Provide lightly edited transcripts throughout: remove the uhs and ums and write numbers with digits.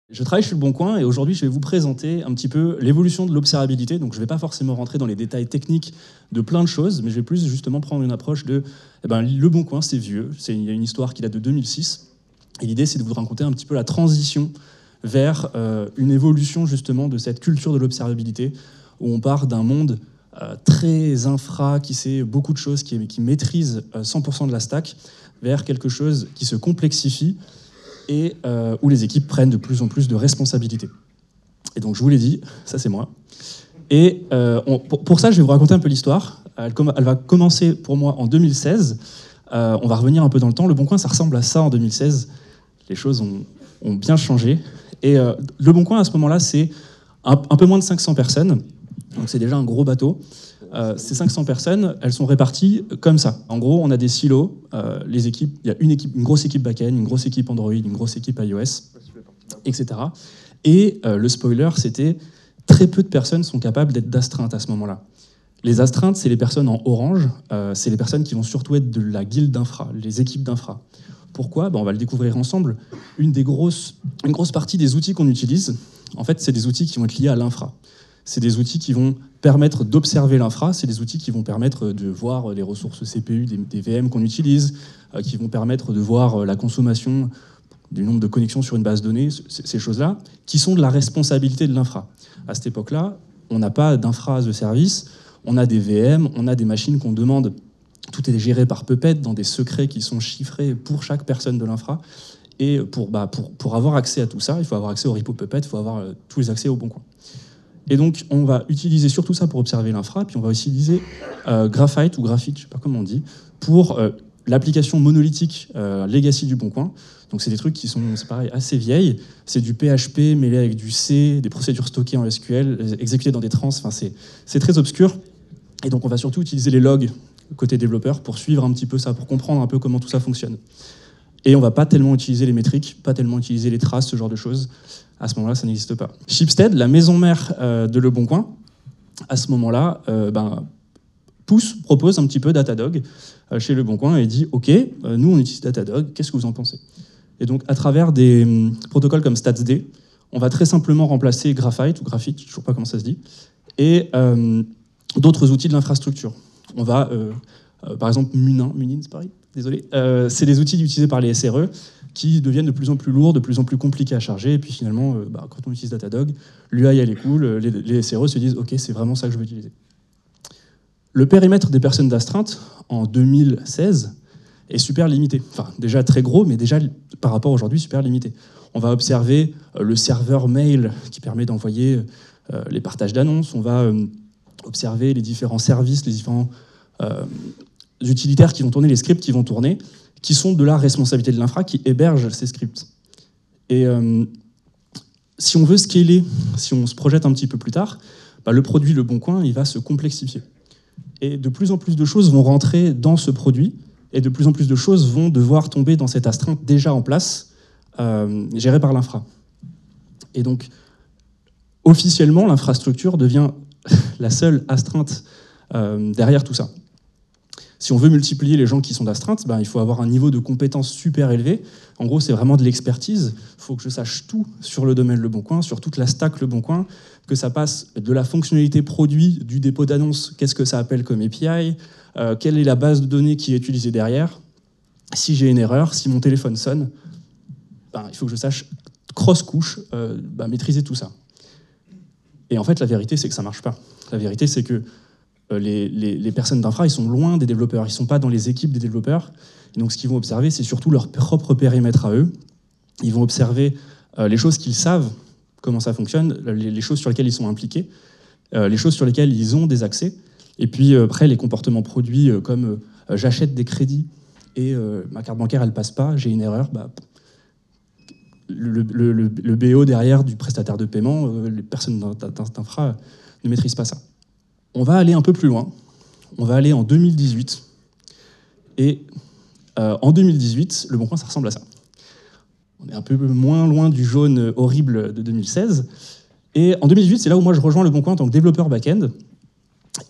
Je travaille chez Le Bon Coin et aujourd'hui je vais vous présenter un petit peu l'évolution de l'observabilité. Donc je ne vais pas forcément rentrer dans les détails techniques de plein de choses, mais je vais plus justement prendre une approche de Le Bon Coin, c'est vieux, il y a une histoire qui date de 2006. Et l'idée c'est de vous raconter un petit peu la transition vers une évolution justement de cette culture de l'observabilité, où on part d'un monde très infra, qui sait beaucoup de choses, qui maîtrise 100% de la stack, vers quelque chose qui se complexifie et où les équipes prennent de plus en plus de responsabilités. Et donc je vous l'ai dit, ça c'est moi. Et pour ça, je vais vous raconter un peu l'histoire. Elle va commencer pour moi en 2016. On va revenir un peu dans le temps. Le Bon Coin, ça ressemble à ça en 2016. Les choses ont bien changé. Et Le Bon Coin, à ce moment-là, c'est un peu moins de 500 personnes. Donc c'est déjà un gros bateau. Ces 500 personnes, elles sont réparties comme ça. En gros, on a des silos. Les équipes, il y a une grosse équipe back-end, une grosse équipe Android, une grosse équipe iOS, etc. Et le spoiler, c'était très peu de personnes sont capables d'être d'astreintes à ce moment-là. Les astreintes, c'est les personnes en orange. C'est les personnes qui vont surtout être de la guilde d'infra, les équipes d'infra. Pourquoi ? On va le découvrir ensemble. Une grosse partie des outils qu'on utilise, en fait, c'est des outils qui vont être liés à l'infra. C'est des outils qui vont permettre d'observer l'infra, c'est des outils qui vont permettre de voir les ressources CPU des VM qu'on utilise, qui vont permettre de voir la consommation du nombre de connexions sur une base de données, ces choses-là, qui sont de la responsabilité de l'infra. À cette époque-là, on n'a pas d'infra as a service, on a des VM, on a des machines qu'on demande, tout est géré par Puppet dans des secrets qui sont chiffrés pour chaque personne de l'infra. Et pour avoir accès à tout ça, il faut avoir accès au repo Puppet, il faut avoir tous les accès au Bon Coin. Et donc, on va utiliser surtout ça pour observer l'infra, puis on va aussi utiliser Graphite ou Graphite, je ne sais pas comment on dit, pour l'application monolithique legacy du Bon Coin. Donc, c'est des trucs qui sont, c'est pareil, assez vieilles. C'est du PHP mêlé avec du C, des procédures stockées en SQL, exécutées dans des trans. Enfin, c'est très obscur. Et donc, on va surtout utiliser les logs côté développeur pour suivre un petit peu ça, pour comprendre un peu comment tout ça fonctionne. Et on ne va pas tellement utiliser les métriques, pas tellement utiliser les traces, ce genre de choses. À ce moment-là, ça n'existe pas. Shipstead, la maison mère de Le Bon Coin, à ce moment-là, propose un petit peu Datadog chez Le Bon Coin et dit « Ok, nous on utilise Datadog, qu'est-ce que vous en pensez ?» Et donc, à travers des protocoles comme StatsD, on va très simplement remplacer Graphite, ou Graphite, je ne sais toujours pas comment ça se dit, et d'autres outils de l'infrastructure. On va, par exemple, Munin, c'est pareil, désolé, c'est des outils utilisés par les SRE qui deviennent de plus en plus lourds, de plus en plus compliqués à charger, et puis finalement, quand on utilise Datadog, l'UI elle est cool, les SRE se disent « Ok, c'est vraiment ça que je veux utiliser ». Le périmètre des personnes d'astreinte, en 2016, est super limité. Enfin, déjà très gros, mais déjà, par rapport à aujourd'hui, super limité. On va observer le serveur mail qui permet d'envoyer les partages d'annonces, on va observer les différents services, les différents utilitaires qui vont tourner, les scripts qui vont tourner, qui sont de la responsabilité de l'infra, qui héberge ces scripts. Et si on veut scaler, si on se projette un petit peu plus tard, le produit Le Bon Coin, il va se complexifier. Et de plus en plus de choses vont rentrer dans ce produit, et de plus en plus de choses vont devoir tomber dans cette astreinte déjà en place, gérée par l'infra. Et donc, officiellement, l'infrastructure devient la seule astreinte derrière tout ça. Si on veut multiplier les gens qui sont d'astreinte, il faut avoir un niveau de compétence super élevé. En gros, c'est vraiment de l'expertise. Il faut que je sache tout sur le domaine Le Bon Coin, sur toute la stack Le Bon Coin, que ça passe de la fonctionnalité produit, du dépôt d'annonce, qu'est-ce que ça appelle comme API, quelle est la base de données qui est utilisée derrière. Si j'ai une erreur, si mon téléphone sonne, il faut que je sache cross-couche, maîtriser tout ça. Et en fait, la vérité, c'est que ça ne marche pas. La vérité, c'est que les personnes d'infra, ils sont loin des développeurs, ils ne sont pas dans les équipes des développeurs. Et donc ce qu'ils vont observer, c'est surtout leur propre périmètre à eux. Ils vont observer les choses qu'ils savent, comment ça fonctionne, les choses sur lesquelles ils sont impliqués, les choses sur lesquelles ils ont des accès. Et puis après, les comportements produits comme j'achète des crédits et ma carte bancaire, elle ne passe pas, j'ai une erreur. Le BO derrière du prestataire de paiement, les personnes d'infra ne maîtrisent pas ça. On va aller un peu plus loin. On va aller en 2018. Et en 2018, Le Bon Coin, ça ressemble à ça. On est un peu moins loin du jaune horrible de 2016. Et en 2018, c'est là où moi je rejoins Le Bon Coin en tant que développeur back-end.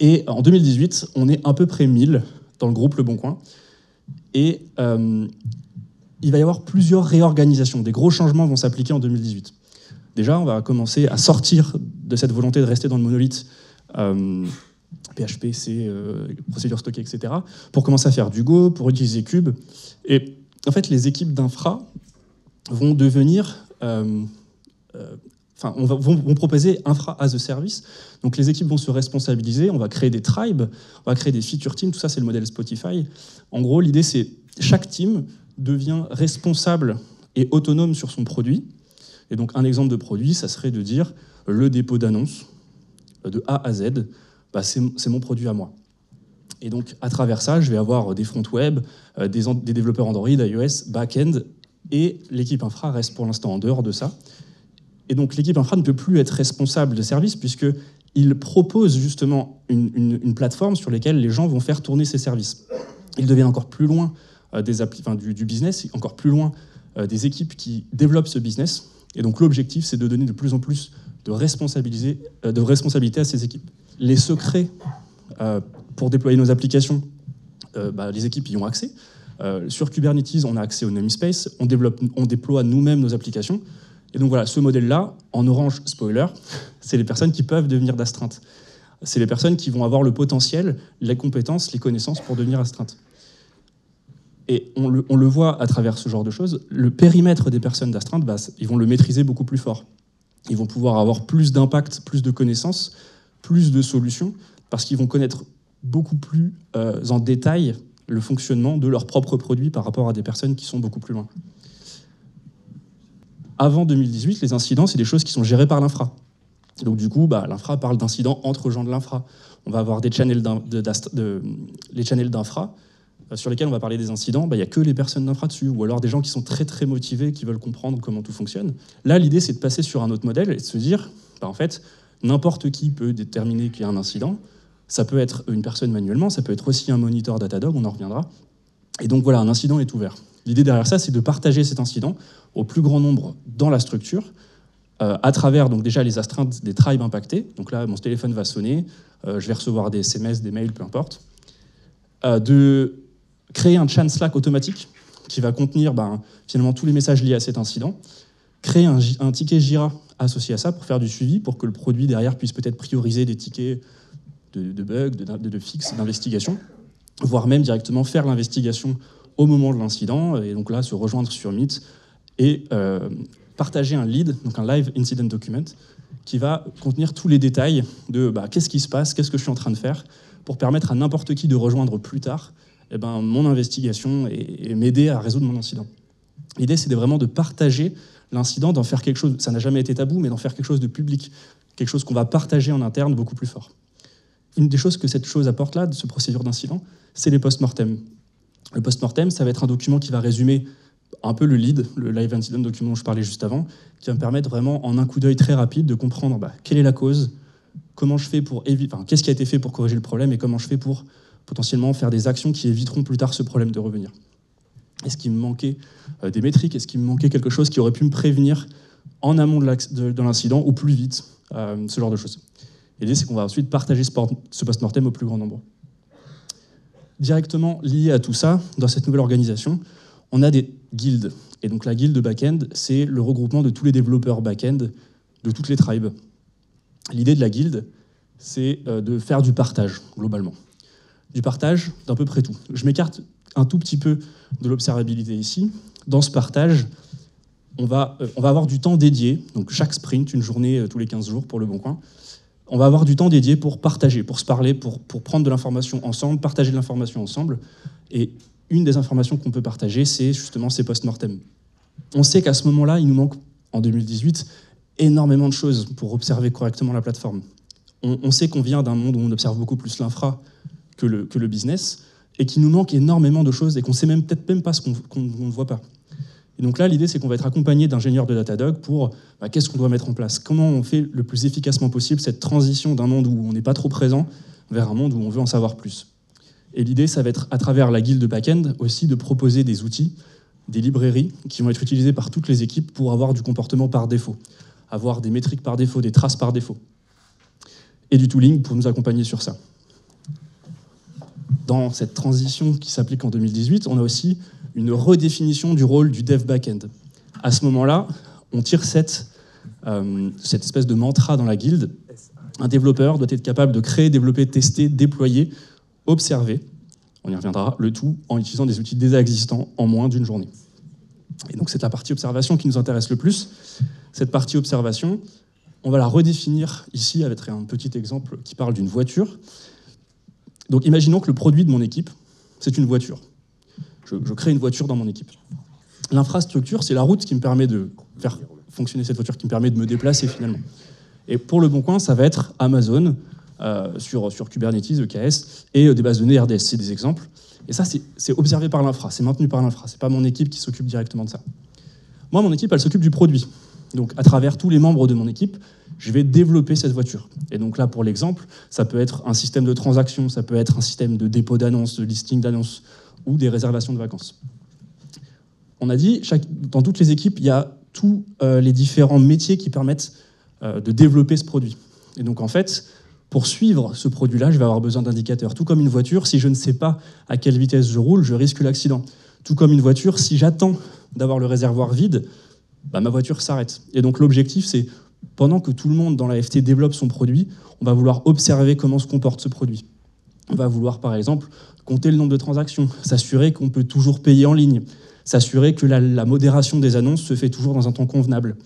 Et en 2018, on est à peu près 1000 dans le groupe Le Bon Coin. Et il va y avoir plusieurs réorganisations. Des gros changements vont s'appliquer en 2018. Déjà, on va commencer à sortir de cette volonté de rester dans le monolithe PHP, C, procédures stockées, etc., pour commencer à faire du Go, pour utiliser Cube. Et en fait, les équipes d'infra vont devenir... vont proposer infra as a service. Donc les équipes vont se responsabiliser, on va créer des tribes, on va créer des feature teams, tout ça c'est le modèle Spotify. En gros, l'idée c'est chaque team devient responsable et autonome sur son produit. Et donc un exemple de produit, ça serait de dire le dépôt d'annonces de A à Z, c'est mon produit à moi. Et donc à travers ça, je vais avoir des fronts web, des développeurs Android, iOS, back-end, et l'équipe infra reste pour l'instant en dehors de ça. Et donc l'équipe infra ne peut plus être responsable de services puisqu'il propose justement une plateforme sur laquelle les gens vont faire tourner ces services. Il devient encore plus loin du business, encore plus loin des équipes qui développent ce business. Et donc l'objectif, c'est de donner de plus en plus de responsabilité à ces équipes. Les secrets pour déployer nos applications, les équipes y ont accès. Sur Kubernetes, on a accès au namespace, on déploie nous-mêmes nos applications. Et donc voilà, ce modèle-là, en orange, spoiler, c'est les personnes qui peuvent devenir d'astreinte. C'est les personnes qui vont avoir le potentiel, les compétences, les connaissances pour devenir astreintes. Et on le voit à travers ce genre de choses, le périmètre des personnes d'astreinte, ils vont le maîtriser beaucoup plus fort. Ils vont pouvoir avoir plus d'impact, plus de connaissances, plus de solutions, parce qu'ils vont connaître beaucoup plus en détail le fonctionnement de leurs propres produits par rapport à des personnes qui sont beaucoup plus loin. Avant 2018, les incidents, c'est des choses qui sont gérées par l'infra. Donc du coup, l'infra parle d'incidents entre gens de l'infra. On va avoir des channels les channels d'infra sur lesquels on va parler des incidents. Il n'y a que les personnes d'infra dessus, ou alors des gens qui sont très très motivés, qui veulent comprendre comment tout fonctionne. Là, l'idée, c'est de passer sur un autre modèle et de se dire, en fait, n'importe qui peut déterminer qu'il y a un incident. Ça peut être une personne manuellement, ça peut être aussi un moniteur Datadog, on en reviendra. Et donc voilà, un incident est ouvert. L'idée derrière ça, c'est de partager cet incident au plus grand nombre dans la structure, à travers donc déjà les astreintes des tribes impactés. Donc là, mon téléphone va sonner, je vais recevoir des SMS, des mails, peu importe. De créer un channel Slack automatique qui va contenir finalement tous les messages liés à cet incident. Créer un ticket Jira associé à ça pour faire du suivi, pour que le produit derrière puisse peut-être prioriser des tickets de bugs, de fixes, d'investigation, voire même directement faire l'investigation au moment de l'incident, et donc là se rejoindre sur Meet et partager un lead, donc un live incident document, qui va contenir tous les détails de qu'est-ce qui se passe, qu'est-ce que je suis en train de faire, pour permettre à n'importe qui de rejoindre plus tard mon investigation et m'aider à résoudre mon incident. L'idée, c'est vraiment de partager l'incident, d'en faire quelque chose, ça n'a jamais été tabou, mais d'en faire quelque chose de public, quelque chose qu'on va partager en interne beaucoup plus fort. Une des choses que cette chose apporte là, de ce procédure d'incident, c'est les post-mortem. Le post-mortem, ça va être un document qui va résumer un peu le lead, le live incident document dont je parlais juste avant, qui va me permettre vraiment, en un coup d'œil très rapide, de comprendre quelle est la cause, comment je fais pour qu'est-ce qui a été fait pour corriger le problème et comment je fais pour potentiellement faire des actions qui éviteront plus tard ce problème de revenir. Est-ce qu'il me manquait des métriques? Est-ce qu'il me manquait quelque chose qui aurait pu me prévenir en amont de l'incident ou plus vite? Ce genre de choses. L'idée, c'est qu'on va ensuite partager ce post-mortem au plus grand nombre. Directement lié à tout ça, dans cette nouvelle organisation, on a des guildes. Et donc la guilde back-end, c'est le regroupement de tous les développeurs back-end de toutes les tribes. L'idée de la guilde, c'est de faire du partage, globalement. Du partage d'à peu près tout. Je m'écarte un tout petit peu de l'observabilité ici. Dans ce partage, on va avoir du temps dédié, donc chaque sprint, une journée tous les 15 jours pour le Bon Coin. On va avoir du temps dédié pour partager, pour se parler, pour prendre de l'information ensemble, partager de l'information ensemble. Et une des informations qu'on peut partager, c'est justement ces post-mortem. On sait qu'à ce moment-là, il nous manque, en 2018, énormément de choses pour observer correctement la plateforme. On sait qu'on vient d'un monde où on observe beaucoup plus l'infra que le business, et qu'il nous manque énormément de choses, et qu'on ne sait peut-être même pas ce qu'on ne voit pas. Et donc là, l'idée, c'est qu'on va être accompagné d'ingénieurs de Datadog pour qu'est-ce qu'on doit mettre en place, comment on fait le plus efficacement possible cette transition d'un monde où on n'est pas trop présent vers un monde où on veut en savoir plus. Et l'idée, ça va être, à travers la guilde back-end, aussi de proposer des outils, des librairies qui vont être utilisées par toutes les équipes pour avoir du comportement par défaut, avoir des métriques par défaut, des traces par défaut, et du tooling pour nous accompagner sur ça. Dans cette transition qui s'applique en 2018, on a aussi une redéfinition du rôle du dev back-end. À ce moment-là, on tire cette cette espèce de mantra dans la guilde. Un développeur doit être capable de créer, développer, tester, déployer, observer, on y reviendra, le tout en utilisant des outils déjà existants en moins d'une journée. Et donc c'est la partie observation qui nous intéresse le plus. Cette partie observation, on va la redéfinir ici avec un petit exemple qui parle d'une voiture. Donc imaginons que le produit de mon équipe, c'est une voiture. Je crée une voiture dans mon équipe. L'infrastructure, c'est la route qui me permet de faire fonctionner cette voiture, qui me permet de me déplacer finalement. Et pour le Boncoin, ça va être Amazon, sur Kubernetes, EKS, et des bases de données RDS, c'est des exemples. Et ça, c'est observé par l'infra, c'est maintenu par l'infra. C'est pas mon équipe qui s'occupe directement de ça. Moi, mon équipe, elle s'occupe du produit. Donc, à travers tous les membres de mon équipe, je vais développer cette voiture. Et donc là, pour l'exemple, ça peut être un système de transaction, ça peut être un système de dépôt d'annonces, de listing d'annonces, ou des réservations de vacances. On a dit, dans toutes les équipes, il y a tous les différents métiers qui permettent de développer ce produit. Et donc, en fait, pour suivre ce produit-là, je vais avoir besoin d'indicateurs. Tout comme une voiture, si je ne sais pas à quelle vitesse je roule, je risque l'accident. Tout comme une voiture, si j'attends d'avoir le réservoir vide, ma voiture s'arrête. Et donc l'objectif, c'est, pendant que tout le monde dans la FT développe son produit, on va vouloir observer comment se comporte ce produit. On va vouloir, par exemple, compter le nombre de transactions, s'assurer qu'on peut toujours payer en ligne, s'assurer que la modération des annonces se fait toujours dans un temps convenable.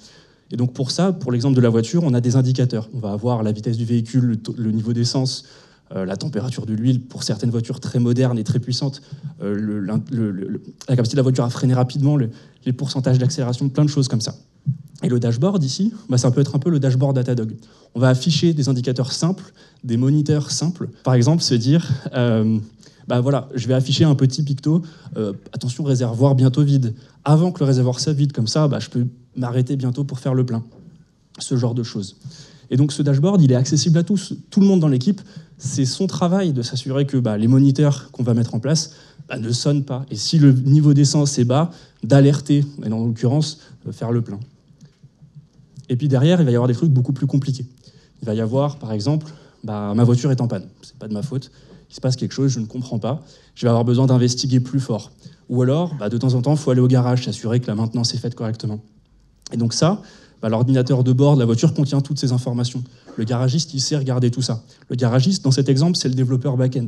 Et donc pour ça, pour l'exemple de la voiture, on a des indicateurs. On va avoir la vitesse du véhicule, le niveau d'essence, la température de l'huile pour certaines voitures très modernes et très puissantes, la capacité de la voiture à freiner rapidement, les pourcentages d'accélération, plein de choses comme ça. Et le dashboard ici, ça peut être un peu le dashboard Datadog. On va afficher des indicateurs simples, des moniteurs simples. Par exemple, se dire, voilà, je vais afficher un petit picto, attention, réservoir bientôt vide. Avant que le réservoir soit vide, comme ça, je peux m'arrêter bientôt pour faire le plein. Ce genre de choses. Et donc ce dashboard, il est accessible à tous. Tout le monde dans l'équipe, c'est son travail de s'assurer que les moniteurs qu'on va mettre en place ne sonnent pas. Et si le niveau d'essence est bas, d'alerter, et dans l'occurrence, faire le plein. Et puis derrière, il va y avoir des trucs beaucoup plus compliqués. Il va y avoir, par exemple, ma voiture est en panne. C'est pas de ma faute. Il se passe quelque chose, je ne comprends pas. Je vais avoir besoin d'investiguer plus fort. Ou alors, de temps en temps, il faut aller au garage, s'assurer que la maintenance est faite correctement. Et donc ça, l'ordinateur de bord de la voiture contient toutes ces informations. Le garagiste, il sait regarder tout ça. Le garagiste, dans cet exemple, c'est le développeur back-end.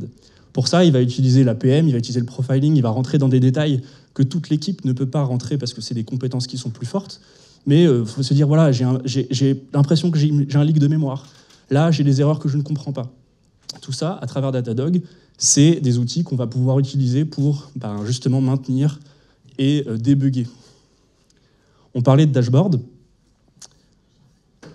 Pour ça, il va utiliser l'APM, il va utiliser le profiling, il va rentrer dans des détails que toute l'équipe ne peut pas rentrer parce que c'est des compétences qui sont plus fortes. Mais il faut se dire, voilà, j'ai l'impression que j'ai un leak de mémoire. Là, j'ai des erreurs que je ne comprends pas. Tout ça, à travers Datadog, c'est des outils qu'on va pouvoir utiliser pour justement maintenir et débugger. On parlait de dashboard.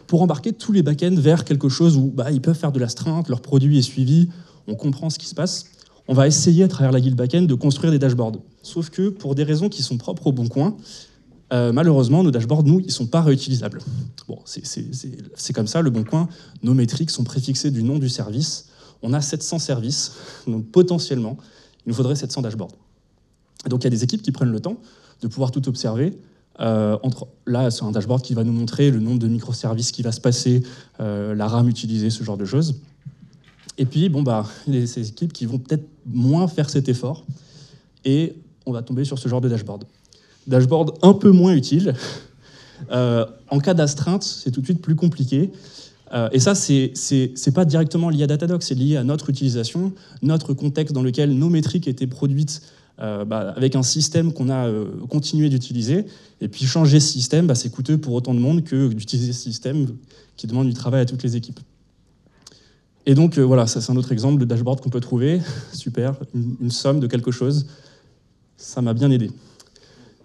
Pour embarquer tous les back-ends vers quelque chose où ils peuvent faire de l'astreinte, leur produit est suivi, on comprend ce qui se passe, on va essayer à travers la guilde back-end de construire des dashboards. Sauf que pour des raisons qui sont propres au Boncoin, malheureusement, nos dashboards, nous, ils ne sont pas réutilisables. Bon, c'est comme ça, le Boncoin, nos métriques sont préfixées du nom du service. On a 700 services, donc potentiellement, il nous faudrait 700 dashboards. Et donc il y a des équipes qui prennent le temps de pouvoir tout observer. Là, c'est un dashboard qui va nous montrer le nombre de microservices qui va se passer, la RAM utilisée, ce genre de choses. Et puis, il y a ces équipes qui vont peut-être moins faire cet effort, et on va tomber sur ce genre de dashboard. Dashboard un peu moins utile. En cas d'astreinte, c'est tout de suite plus compliqué. Et ça, c'est pas directement lié à Datadog, c'est lié à notre utilisation, notre contexte dans lequel nos métriques étaient produites avec un système qu'on a continué d'utiliser. Et puis changer ce système, c'est coûteux pour autant de monde que d'utiliser ce système qui demande du travail à toutes les équipes. Et donc voilà, ça c'est un autre exemple de dashboard qu'on peut trouver. Super, une somme de quelque chose. Ça m'a bien aidé.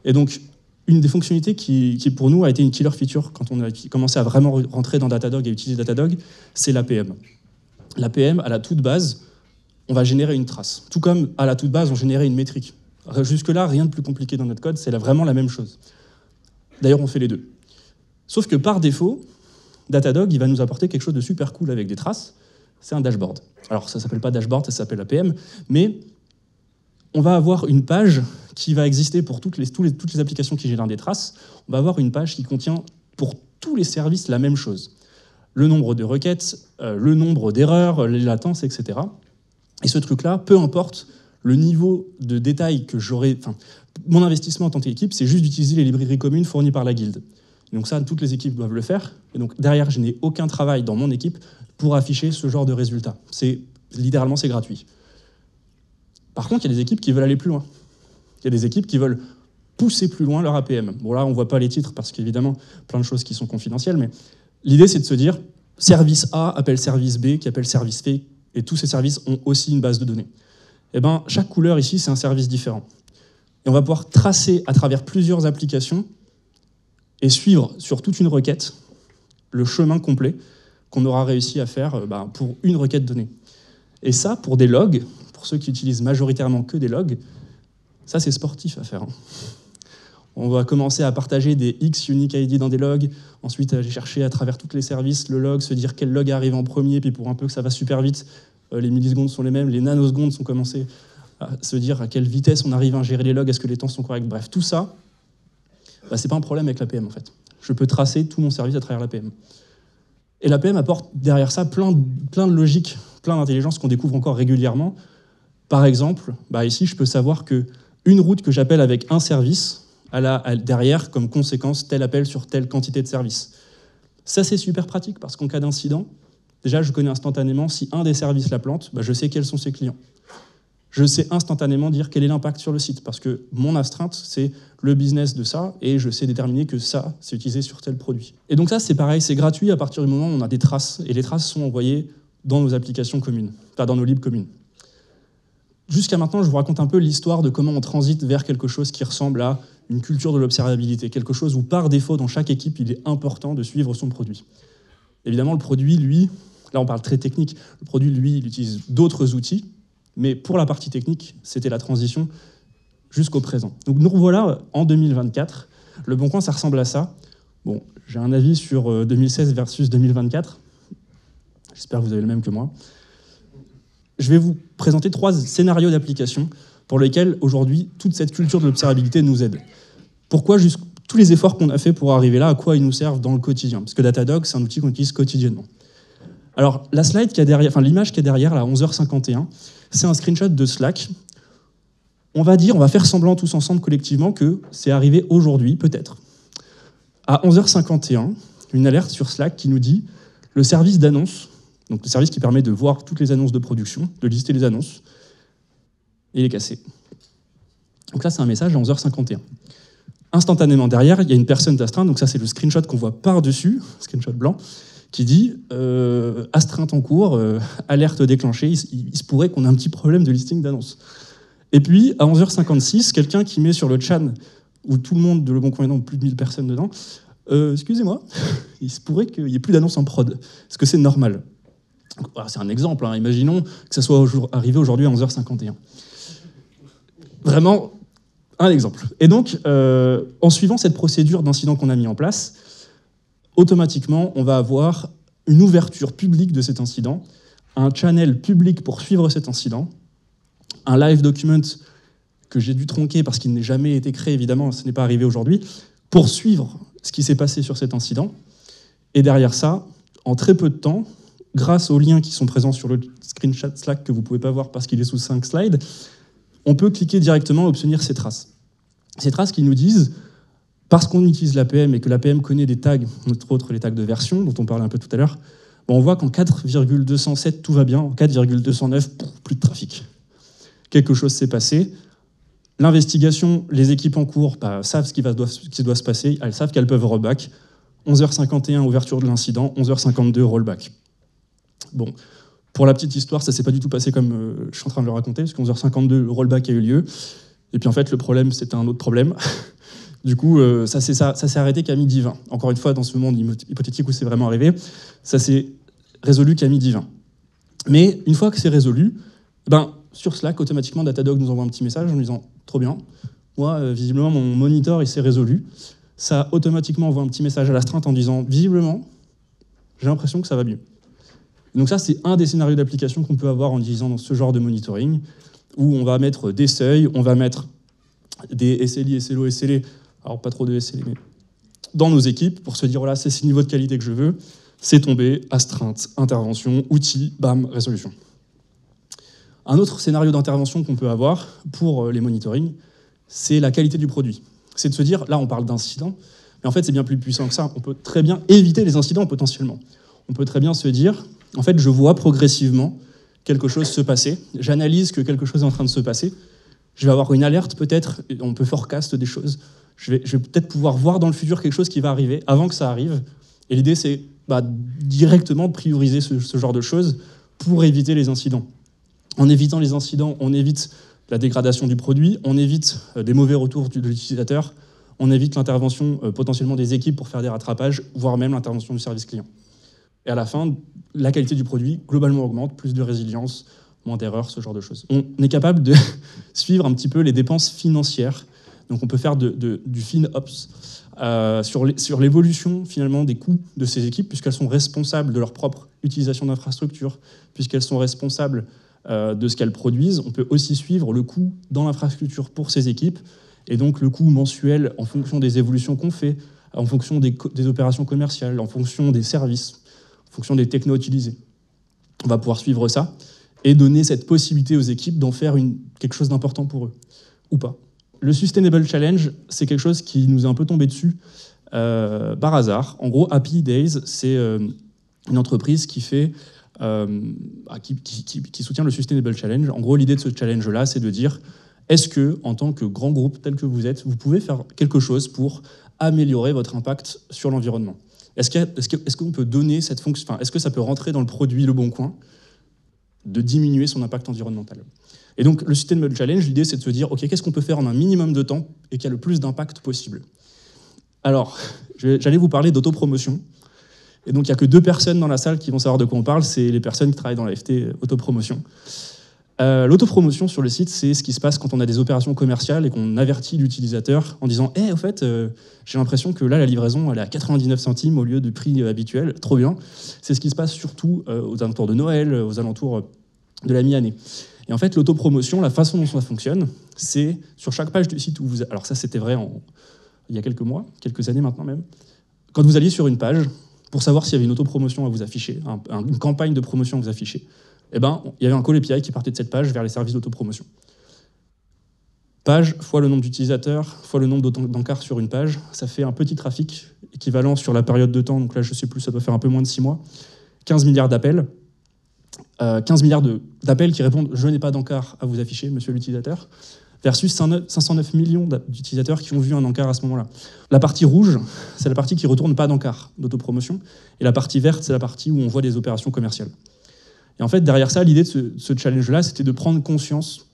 Et donc, une des fonctionnalités qui pour nous a été une killer feature quand on a commencé à vraiment rentrer dans Datadog et utiliser Datadog, c'est l'APM. L'APM, à la toute base, on va générer une trace. Tout comme à la toute base, on générait une métrique. Jusque-là, rien de plus compliqué dans notre code, c'est vraiment la même chose. D'ailleurs, on fait les deux. Sauf que par défaut, Datadog, il va nous apporter quelque chose de super cool avec des traces, c'est un dashboard. Alors, ça ne s'appelle pas dashboard, ça s'appelle APM, mais on va avoir une page qui va exister pour toutes les applications qui génèrent des traces. On va avoir une page qui contient pour tous les services la même chose. Le nombre de requêtes, le nombre d'erreurs, les latences, etc. Et ce truc-là, peu importe le niveau de détail que j'aurai... Mon investissement en tant qu'équipe, c'est juste d'utiliser les librairies communes fournies par la guilde. Donc ça, toutes les équipes doivent le faire. Et donc derrière, je n'ai aucun travail dans mon équipe pour afficher ce genre de résultats. Littéralement, c'est gratuit. Par contre, il y a des équipes qui veulent aller plus loin. Il y a des équipes qui veulent pousser plus loin leur APM. Bon là, on ne voit pas les titres parce qu'évidemment, plein de choses qui sont confidentielles, mais l'idée, c'est de se dire, service A appelle service B, qui appelle service C, et tous ces services ont aussi une base de données. Eh bien, chaque couleur ici, c'est un service différent. Et on va pouvoir tracer à travers plusieurs applications et suivre sur toute une requête le chemin complet qu'on aura réussi à faire pour une requête donnée. Et ça, pour des logs, pour ceux qui utilisent majoritairement que des logs, ça c'est sportif à faire. On va commencer à partager des X unique ID dans des logs, ensuite aller chercher à travers tous les services le log, se dire quel log arrive en premier, puis pour un peu que ça va super vite, les millisecondes sont les mêmes, les nanosecondes sont commencées à se dire à quelle vitesse on arrive à ingérer les logs, est-ce que les temps sont corrects, bref, tout ça, c'est pas un problème avec l'APM en fait. Je peux tracer tout mon service à travers l'APM. Et l'APM apporte derrière ça plein de logiques, plein d'intelligence qu'on découvre encore régulièrement. Par exemple, ici, je peux savoir qu'une route que j'appelle avec un service, elle a derrière comme conséquence tel appel sur telle quantité de services. Ça, c'est super pratique parce qu'en cas d'incident, déjà, je connais instantanément si un des services la plante, je sais quels sont ses clients. Je sais instantanément dire quel est l'impact sur le site parce que mon astreinte, c'est le business de ça et je sais déterminer que ça, c'est utilisé sur tel produit. Et donc ça, c'est pareil, c'est gratuit à partir du moment où on a des traces et les traces sont envoyées dans nos applications communes, enfin dans nos libs communes. Jusqu'à maintenant, je vous raconte un peu l'histoire de comment on transite vers quelque chose qui ressemble à une culture de l'observabilité, quelque chose où par défaut, dans chaque équipe, il est important de suivre son produit. Évidemment, le produit, lui, là on parle très technique, le produit, lui, il utilise d'autres outils, mais pour la partie technique, c'était la transition jusqu'au présent. Donc nous revoilà en 2024. Le Bon Coin, ça ressemble à ça. Bon, j'ai un avis sur 2016 versus 2024. J'espère que vous avez le même que moi. Je vais vous présenter 3 scénarios d'application pour lesquels, aujourd'hui, toute cette culture de l'observabilité nous aide. Pourquoi tous les efforts qu'on a fait pour arriver là, à quoi ils nous servent dans le quotidien? Parce que Datadog, c'est un outil qu'on utilise quotidiennement. Alors, la slide qui est derrière, enfin l'image qui est derrière, là, 11h51, c'est un screenshot de Slack. On va faire semblant tous ensemble collectivement que c'est arrivé aujourd'hui, peut-être. À 11h51, une alerte sur Slack qui nous dit le service d'annonce, donc le service qui permet de voir toutes les annonces de production, de lister les annonces, il est cassé. Donc là, c'est un message à 11h51. Instantanément derrière, il y a une personne d'astreinte, donc ça c'est le screenshot qu'on voit par-dessus, screenshot blanc, qui dit astreinte en cours, alerte déclenchée, il se pourrait qu'on ait un petit problème de listing d'annonces. Et puis, à 11h56, quelqu'un qui met sur le chat, où tout le monde de Le Bon Coin, donc plus de 1000 personnes dedans, excusez-moi, il se pourrait qu'il n'y ait plus d'annonces en prod. Est-ce que c'est normal? C'est un exemple, hein. Imaginons que ça soit arrivé aujourd'hui à 11h51. Vraiment, un exemple. Et donc, en suivant cette procédure d'incident qu'on a mis en place, automatiquement, on va avoir une ouverture publique de cet incident, un channel public pour suivre cet incident, un live document que j'ai dû tronquer parce qu'il n'a jamais été créé, évidemment, ce n'est pas arrivé aujourd'hui, pour suivre ce qui s'est passé sur cet incident. Et derrière ça, en très peu de temps, grâce aux liens qui sont présents sur le screenshot Slack que vous ne pouvez pas voir parce qu'il est sous 5 slides, on peut cliquer directement et obtenir ces traces. Ces traces qui nous disent, parce qu'on utilise l'APM et que l'APM connaît des tags, entre autres les tags de version, dont on parlait un peu tout à l'heure, on voit qu'en 4,207, tout va bien, en 4,209, plus de trafic. Quelque chose s'est passé. L'investigation, les équipes en cours savent ce qui doit se passer, elles savent qu'elles peuvent rollback. 11h51, ouverture de l'incident, 11h52, rollback. Bon, pour la petite histoire, ça ne s'est pas du tout passé comme je suis en train de le raconter, parce qu'à 11h52, le rollback a eu lieu. Et puis en fait, le problème, c'était un autre problème. Du coup, ça s'est arrêté qu'à midi 20. Encore une fois, dans ce monde hypothétique où c'est vraiment arrivé, ça s'est résolu qu'à midi 20. Mais une fois que c'est résolu, sur Slack, automatiquement, Datadog nous envoie un petit message en nous disant « Trop bien, moi, visiblement, mon monitor, il s'est résolu. » Ça automatiquement envoie un petit message à l'astreinte en disant « Visiblement, j'ai l'impression que ça va mieux. » Donc ça, c'est un des scénarios d'application qu'on peut avoir en utilisant ce genre de monitoring, où on va mettre des seuils, on va mettre des SLI, SLO, SLE, alors pas trop de SLE, mais dans nos équipes, pour se dire, voilà, c'est ce niveau de qualité que je veux, c'est tombé, astreinte, intervention, outil, bam, résolution. Un autre scénario d'intervention qu'on peut avoir pour les monitorings, c'est la qualité du produit. C'est de se dire, là on parle d'incident, Mais en fait, c'est bien plus puissant que ça. On peut très bien éviter les incidents potentiellement. On peut très bien se dire, en fait, je vois progressivement quelque chose se passer, j'analyse que quelque chose est en train de se passer, je vais avoir une alerte peut-être, on peut forecast des choses, je vais peut-être pouvoir voir dans le futur quelque chose qui va arriver avant que ça arrive. Et l'idée, c'est directement prioriser ce genre de choses pour éviter les incidents. En évitant les incidents, on évite la dégradation du produit, on évite des mauvais retours de l'utilisateur, on évite l'intervention potentiellement des équipes pour faire des rattrapages, voire même l'intervention du service client. Et à la fin, la qualité du produit globalement augmente, plus de résilience, moins d'erreurs, ce genre de choses. On est capable de suivre un petit peu les dépenses financières. Donc on peut faire du FinOps sur l'évolution finalement des coûts de ces équipes, puisqu'elles sont responsables de leur propre utilisation d'infrastructures, puisqu'elles sont responsables de ce qu'elles produisent. On peut aussi suivre le coût dans l'infrastructure pour ces équipes, et donc le coût mensuel en fonction des évolutions qu'on fait, en fonction des opérations commerciales, en fonction des services, en fonction des technos utilisés. On va pouvoir suivre ça et donner cette possibilité aux équipes d'en faire quelque chose d'important pour eux, ou pas. Le Sustainable Challenge, c'est quelque chose qui nous est un peu tombé dessus par hasard. En gros, Happy Days, c'est une entreprise qui soutient le Sustainable Challenge. En gros, l'idée de ce challenge-là, c'est de dire, est-ce que, en tant que grand groupe tel que vous êtes, vous pouvez faire quelque chose pour améliorer votre impact sur l'environnement ? Est-ce qu'on peut donner cette fonction, est-ce que ça peut rentrer dans le produit Le Bon Coin de diminuer son impact environnemental? Et donc, le Sustainable Challenge, l'idée, c'est de se dire, OK, qu'est-ce qu'on peut faire en un minimum de temps et qui a le plus d'impact possible? Alors, j'allais vous parler d'autopromotion. Et donc, il n'y a que 2 personnes dans la salle qui vont savoir de quoi on parle, c'est les personnes qui travaillent dans la FT autopromotion. L'autopromotion sur le site, c'est ce qui se passe quand on a des opérations commerciales et qu'on avertit l'utilisateur en disant « au fait, j'ai l'impression que là, la livraison, elle est à 99 centimes au lieu du prix habituel. Trop bien. » C'est ce qui se passe surtout aux alentours de Noël, aux alentours de la mi-année. Et en fait, l'autopromotion, la façon dont ça fonctionne, c'est sur chaque page du site où vous... Alors ça, c'était vrai il y a quelques mois, quelques années maintenant même. Quand vous alliez sur une page, pour savoir s'il y avait une autopromotion à vous afficher, une campagne de promotion à vous afficher, il y avait un call API qui partait de cette page vers les services d'autopromotion. Page fois le nombre d'utilisateurs, fois le nombre d'encarts sur une page, ça fait un petit trafic équivalent sur la période de temps, donc là je ne sais plus, ça doit faire un peu moins de 6 mois, 15 milliards d'appels, 15 milliards d'appels qui répondent « je n'ai pas d'encart à vous afficher, monsieur l'utilisateur », versus 509 millions d'utilisateurs qui ont vu un encart à ce moment-là. La partie rouge, c'est la partie qui ne retourne pas d'encart d'autopromotion, et la partie verte, c'est la partie où on voit des opérations commerciales. Et en fait, derrière ça, l'idée de ce challenge-là, c'était de prendre conscience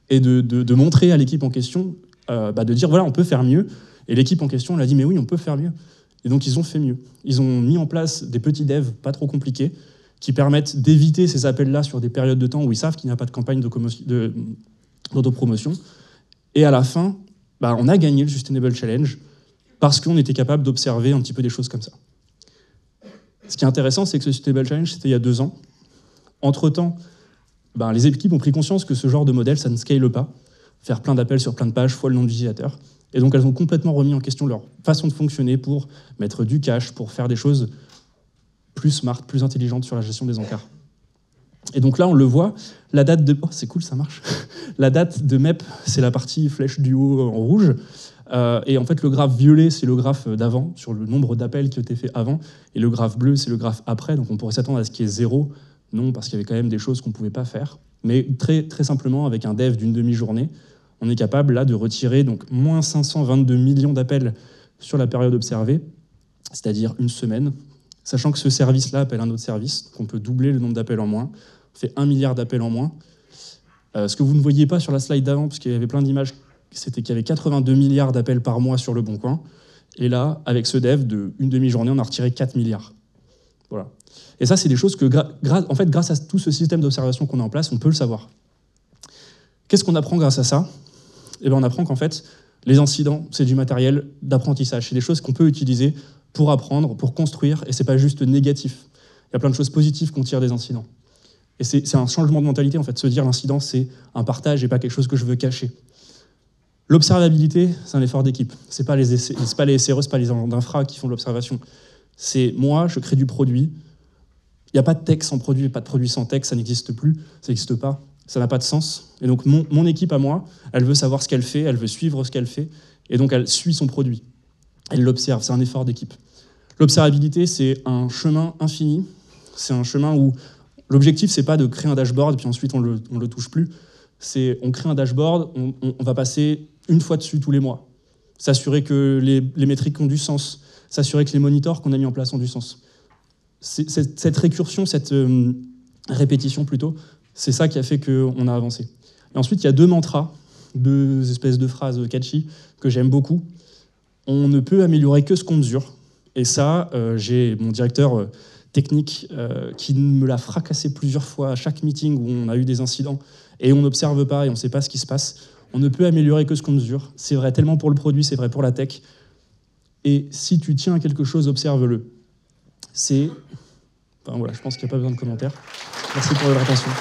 et de montrer à l'équipe en question, de dire, voilà, on peut faire mieux. Et l'équipe en question, elle a dit, mais oui, on peut faire mieux. Et donc, ils ont fait mieux. Ils ont mis en place des petits devs pas trop compliqués qui permettent d'éviter ces appels-là sur des périodes de temps où ils savent qu'il n'y a pas de campagne d'autopromotion. Et à la fin, on a gagné le Sustainable Challenge parce qu'on était capable d'observer un petit peu des choses comme ça. Ce qui est intéressant, c'est que ce Sustainable Challenge, c'était il y a 2 ans. Entre-temps, les équipes ont pris conscience que ce genre de modèle, ça ne scale pas. Faire plein d'appels sur plein de pages, fois le nombre d'utilisateurs. Et donc, elles ont complètement remis en question leur façon de fonctionner pour mettre du cache, pour faire des choses plus smart, plus intelligentes sur la gestion des encarts. Et donc là, on le voit, la date de... Oh, c'est cool, ça marche. La date de MEP, c'est la partie flèche du haut en rouge. Et en fait, le graphe violet, c'est le graphe d'avant, sur le nombre d'appels qui ont été faits avant. Et le graphe bleu, c'est le graphe après. Donc on pourrait s'attendre à ce qu'il y ait 0. Non, parce qu'il y avait quand même des choses qu'on ne pouvait pas faire. Mais très, très simplement, avec un dev d'une demi-journée, on est capable là de retirer donc, moins 522 millions d'appels sur la période observée, c'est-à-dire une semaine, sachant que ce service-là appelle un autre service, qu'on peut doubler le nombre d'appels en moins, on fait 1 milliard d'appels en moins. Ce que vous ne voyiez pas sur la slide d'avant, parce qu'il y avait plein d'images, c'était qu'il y avait 82 milliards d'appels par mois sur Le Bon Coin. Et là, avec ce dev, d'une demi-journée, on a retiré 4 milliards. Voilà. Et ça, c'est des choses que, en fait, grâce à tout ce système d'observation qu'on a en place, on peut le savoir. Qu'est-ce qu'on apprend grâce à ça? On apprend qu'en fait, les incidents, c'est du matériel d'apprentissage. C'est des choses qu'on peut utiliser pour apprendre, pour construire, et c'est pas juste négatif. Il y a plein de choses positives qu'on tire des incidents. Et c'est un changement de mentalité, en fait, se dire l'incident, c'est un partage et pas quelque chose que je veux cacher. L'observabilité, c'est un effort d'équipe. C'est pas les SRE, c'est pas les gens d'infra qui font de l'observation. C'est moi, je crée du produit. Il n'y a pas de tech sans produit, pas de produit sans tech, ça n'existe plus, ça n'existe pas, ça n'a pas de sens. Et donc mon équipe à moi, elle veut savoir ce qu'elle fait, elle veut suivre ce qu'elle fait, et donc elle suit son produit. elle l'observe, c'est un effort d'équipe. L'observabilité, c'est un chemin infini, c'est un chemin où l'objectif, c'est pas de créer un dashboard, puis ensuite on le touche plus. On crée un dashboard, on va passer une fois dessus tous les mois. S'assurer que les métriques ont du sens, s'assurer que les monitors qu'on a mis en place ont du sens. Cette récursion, cette répétition plutôt, c'est ça qui a fait qu'on a avancé. Et ensuite, il y a deux mantras, deux espèces de phrases catchy que j'aime beaucoup. On ne peut améliorer que ce qu'on mesure. Et ça, j'ai mon directeur technique qui me l'a fracassé plusieurs fois à chaque meeting où on a eu des incidents et on n'observe pas et on ne sait pas ce qui se passe. On ne peut améliorer que ce qu'on mesure. C'est vrai tellement pour le produit, c'est vrai pour la tech. Et si tu tiens à quelque chose, observe-le. Enfin, voilà, je pense qu'il n'y a pas besoin de commentaires. Merci pour votre attention.